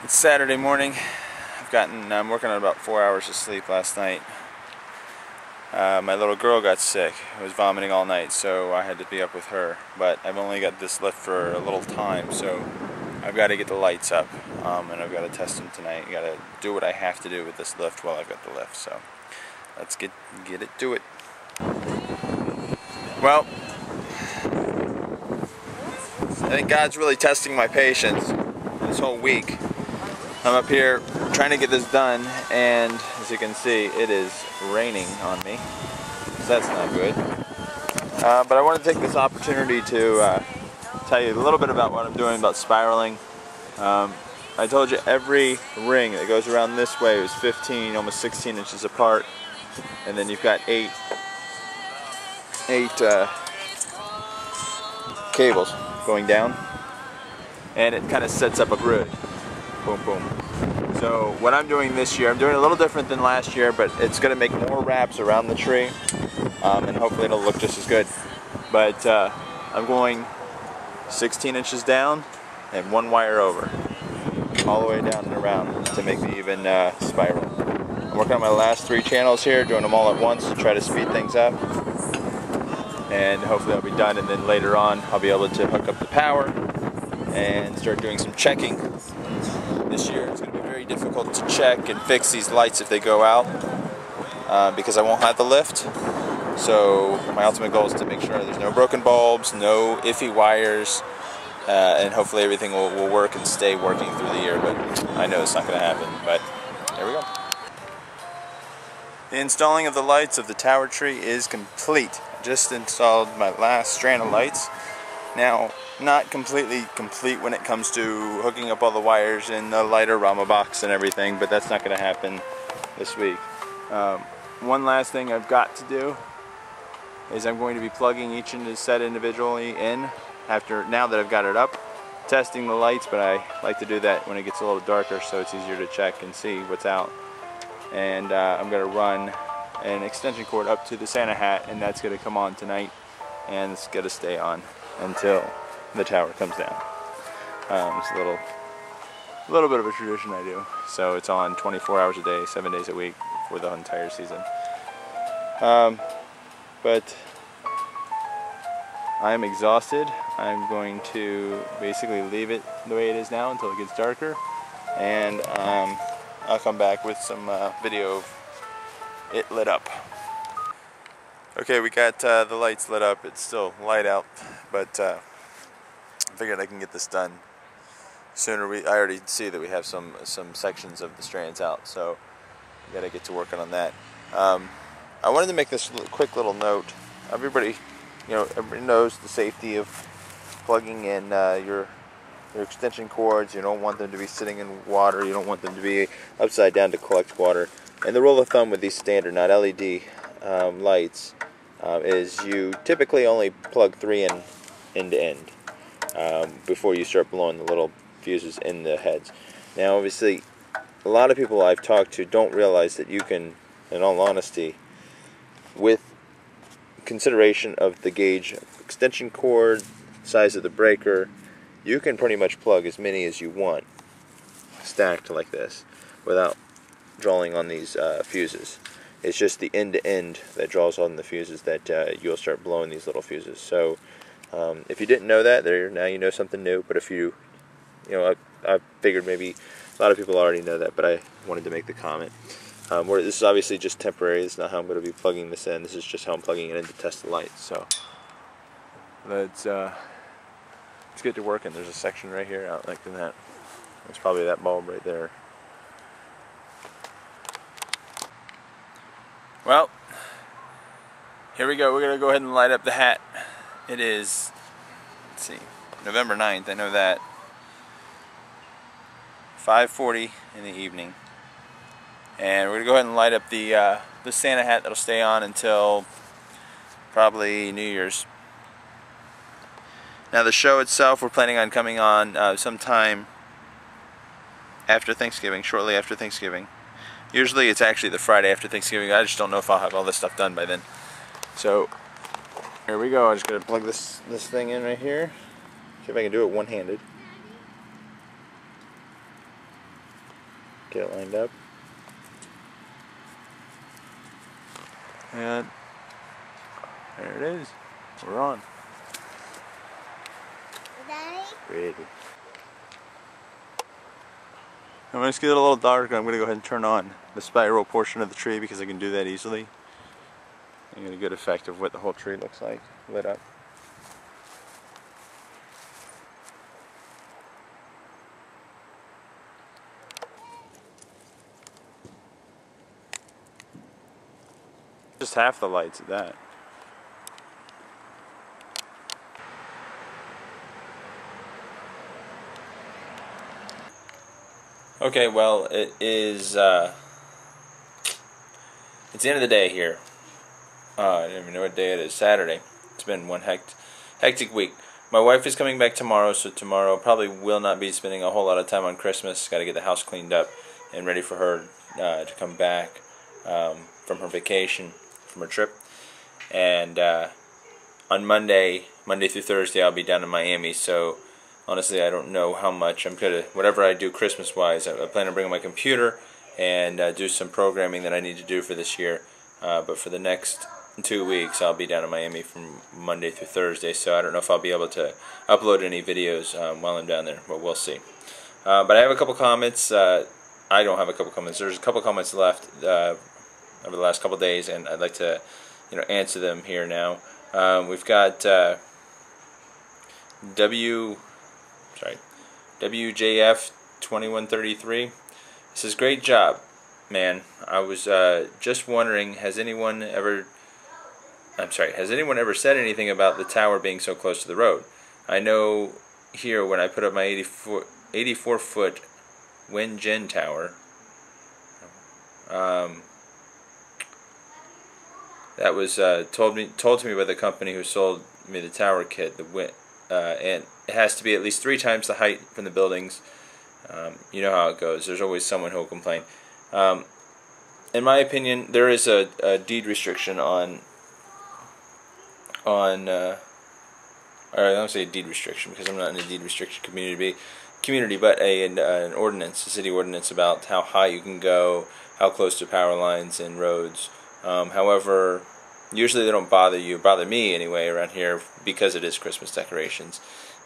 It's Saturday morning. I'm working on about 4 hours of sleep last night. My little girl got sick. I was vomiting all night, so I had to be up with her. But I've only got this lift for a little time, so I've got to get the lights up, and I've got to test them tonight. I got to do what I have to do with this lift while I've got the lift. So let's get it to it. Well, I think God's really testing my patience this whole week. I'm up here trying to get this done, and as you can see, it is raining on me, so that's not good. But I want to take this opportunity to tell you a little bit about what I'm doing about spiraling. I told you every ring that goes around this way is 15, almost 16 inches apart, and then you've got eight cables going down, and it kind of sets up a grid. Boom, boom. So what I'm doing this year, I'm doing a little different than last year, but it's going to make more wraps around the tree, and hopefully it'll look just as good. But I'm going 16 inches down and one wire over, all the way down and around to make the even spiral. I'm working on my last 3 channels here, doing them all at once to try to speed things up. And hopefully I'll be done, and then later on I'll be able to hook up the power and start doing some checking. This year it's going to be very difficult to check and fix these lights if they go out, because I won't have the lift. So my ultimate goal is to make sure there's no broken bulbs, no iffy wires, and hopefully everything will work and stay working through the year. But I know it's not going to happen, but there we go. The installing of the lights of the tower tree is complete. I just installed my last strand of lights. Now, not completely complete when it comes to hooking up all the wires in the lighter Rama box and everything, but that's not going to happen this week. One last thing I've got to do is I'm going to be plugging each set individually in now that I've got it up, testing the lights, but I like to do that when it gets a little darker so it's easier to check and see what's out. And I'm going to run an extension cord up to the Santa hat, and that's going to come on tonight, and it's going to stay on until the tower comes down. It's a little bit of a tradition I do. So it's on 24 hours a day, 7 days a week for the entire season. But I'm exhausted. I'm going to basically leave it the way it is now until it gets darker, and I'll come back with some video of it lit up. Okay, we got the lights lit up. It's still light out, but I figured I can get this done sooner. I already see that we have some sections of the strands out, so we gotta get to working on that. I wanted to make this quick little note. Everybody knows the safety of plugging in your extension cords. You don't want them to be sitting in water. You don't want them to be upside down to collect water. And the rule of thumb with these standard, not LED lights, is you typically only plug 3 in end to end before you start blowing the little fuses in the heads. Now, obviously, a lot of people I've talked to don't realize that you can, in all honesty, with consideration of the gauge extension cord, size of the breaker, you can pretty much plug as many as you want stacked like this without drawing on these fuses. It's just the end to end that draws on the fuses that you'll start blowing these little fuses. So if you didn't know that, now you know something new. But if I figured maybe a lot of people already know that, but I wanted to make the comment. This is obviously just temporary. This is not how I'm going to be plugging this in. This is just how I'm plugging it in to test the lights. So let's get to working. There's a section right here out like that. It's probably that bulb right there. Well, here we go. We're going to go ahead and light up the hat. It is, let's see, November 9th, I know that. 5:40 in the evening. And we're going to go ahead and light up the Santa hat that'll stay on until probably New Year's. Now the show itself, we're planning on coming on sometime after Thanksgiving, shortly after Thanksgiving. Usually it's actually the Friday after Thanksgiving. I just don't know if I'll have all this stuff done by then. So here we go. I'm just going to plug this thing in right here. See if I can do it one-handed. Get it lined up. And there it is. We're on. Daddy? Ready. I'm going to get it a little darker. I'm going to go ahead and turn on the spiral portion of the tree because I can do that easily. And get a good effect of what the whole tree looks like lit up. Just half the lights at that. Okay, well, it's the end of the day here. I don't even know what day it is. Saturday. It's been one hectic week. My wife is coming back tomorrow, so tomorrow probably will not be spending a whole lot of time on Christmas. Got to get the house cleaned up and ready for her to come back from her vacation, from her trip. And on Monday through Thursday, I'll be down in Miami. So honestly, I don't know how much I'm gonna. Whatever I do Christmas-wise, I plan on bringing my computer and do some programming that I need to do for this year. But for the next 2 weeks, I'll be down in Miami from Monday through Thursday. So I don't know if I'll be able to upload any videos while I'm down there, but we'll see. But I have a couple comments. I don't have a couple comments. There's a couple comments left over the last couple days, and I'd like to, answer them here now. We've got WJF 2133. It says, "Great job, man. I was just wondering, has anyone ever said anything about the tower being so close to the road? I know here when I put up my 84-foot Wen-Gen tower, that was told to me by the company who sold me the tower kit, and it has to be at least 3 times the height from the buildings. You know how it goes. There's always someone who will complain. In my opinion, there is a deed restriction on or I don't say a deed restriction because I'm not in a deed restriction community, but an ordinance, a city ordinance about how high you can go, how close to power lines and roads. However, usually they don't bother me anyway around here because it is Christmas decorations.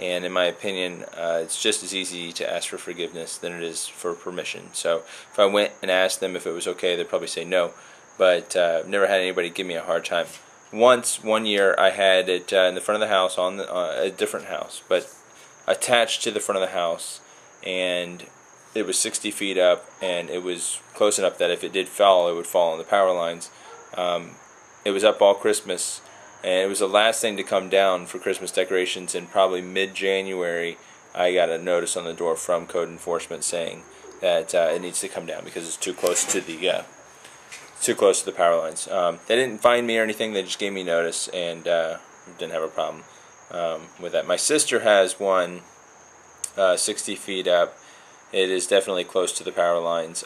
And in my opinion, it's just as easy to ask for forgiveness than it is for permission. So if I went and asked them if it was okay, they'd probably say no. But I've never had anybody give me a hard time. One year, I had it in the front of the house, on a different house, but attached to the front of the house, and it was 60 feet up, and it was close enough that if it did fall, it would fall on the power lines. It was up all Christmas, and it was the last thing to come down for Christmas decorations, and probably mid-January, I got a notice on the door from code enforcement saying that it needs to come down because it's too close to the power lines. They didn't fine me or anything. They just gave me notice, and didn't have a problem with that. My sister has one 60 feet up. It is definitely close to the power lines.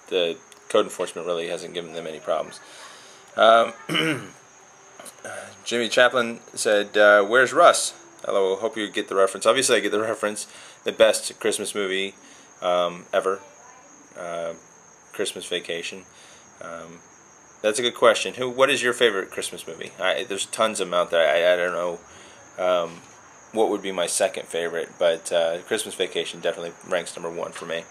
The code enforcement really hasn't given them any problems. Jimmy Chaplin said, "Where's Russ?" Hello, hope you get the reference. Obviously, I get the reference. The best Christmas movie ever. Christmas Vacation. That's a good question. What is your favorite Christmas movie? There's tons of them out there. I don't know what would be my second favorite, but Christmas Vacation definitely ranks #1 for me.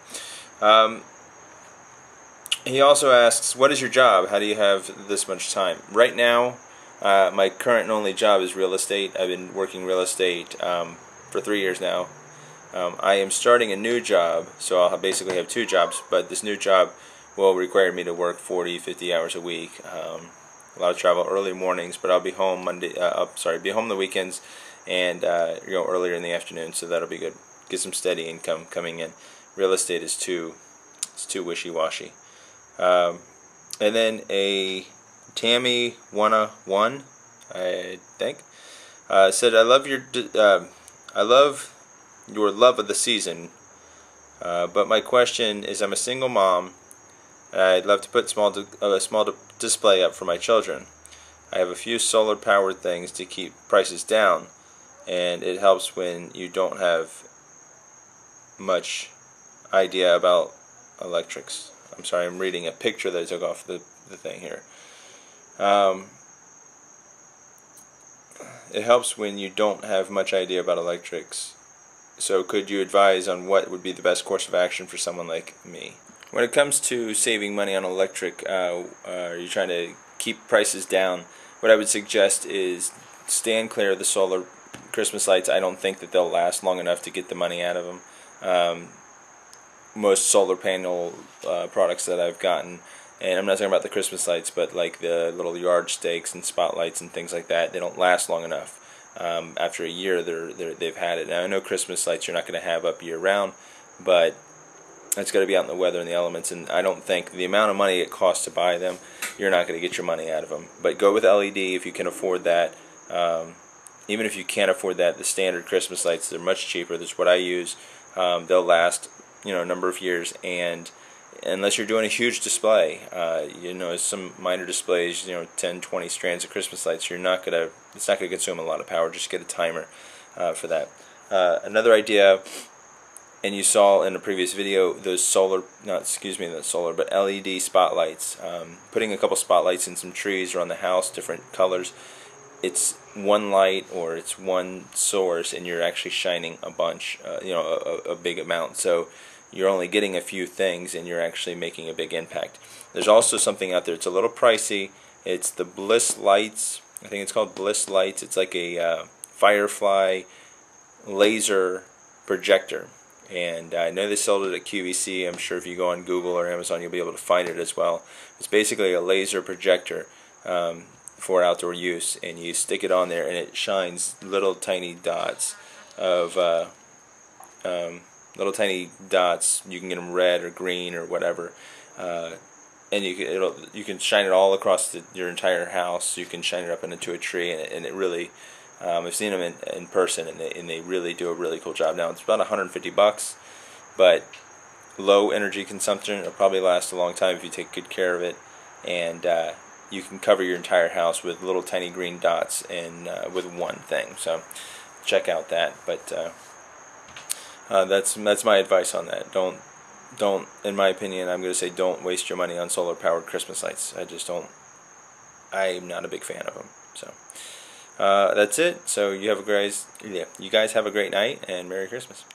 He also asks, "What is your job? How do you have this much time?" Right now, my current and only job is real estate. I've been working real estate for 3 years now. I am starting a new job, so I'll basically have 2 jobs, but this new job will require me to work 40, 50 hours a week. A lot of travel early mornings, but I'll be home be home the weekends and earlier in the afternoon, so that'll be good. Get some steady income coming in. Real estate is too wishy-washy. And then a Tammy 101, I think, said, "I love your love of the season, but my question is, I'm a single mom, and I'd love to put a small display up for my children. I have a few solar-powered things to keep prices down, and it helps when you don't have much idea about electrics. I'm sorry, I'm reading a picture that I took off the thing here. It helps when you don't have much idea about electrics. So could you advise on what would be the best course of action for someone like me? When it comes to saving money on electric, are you trying to keep prices down? What I would suggest is stand clear of the solar Christmas lights. I don't think that they'll last long enough to get the money out of them. Most solar panel products that I've gotten, and I'm not talking about the Christmas lights, but like the little yard stakes and spotlights and things like that, they don't last long enough. After a year, they've had it. Now I know Christmas lights you're not going to have up year round, but it's got to be out in the weather and the elements, and I don't think the amount of money it costs to buy them, you're not going to get your money out of them. But go with LED if you can afford that. Even if you can't afford that, the standard Christmas lights, they're much cheaper. That's what I use. They'll last, a number of years, and unless you're doing a huge display, some minor displays, 10, 20 strands of Christmas lights, it's not going to consume a lot of power. Just get a timer for that. Another idea, and you saw in a previous video, those but LED spotlights. Putting a couple spotlights in some trees around the house, different colors. It's one light or it's one source, and you're actually shining a bunch, a big amount. So you're only getting a few things, and you're actually making a big impact. There's also something out there. It's a little pricey. It's the Bliss Lights. I think it's called Bliss Lights. It's like a Firefly laser projector. And I know they sold it at QVC. I'm sure if you go on Google or Amazon, you'll be able to find it as well. It's basically a laser projector for outdoor use, and you stick it on there, and it shines little tiny dots of little tiny dots. You can get them red or green or whatever, and you can shine it all across your entire house. You can shine it up into a tree, and it really. I've seen them in person, and they really do a really cool job. Now it's about $150, but low energy consumption. It'll probably last a long time if you take good care of it, and you can cover your entire house with little tiny green dots and with one thing. So check out that. But that's my advice on that. Don't, in my opinion, I'm going to say don't waste your money on solar powered Christmas lights. I'm not a big fan of them. So. That's it. So you guys have a great night, and Merry Christmas.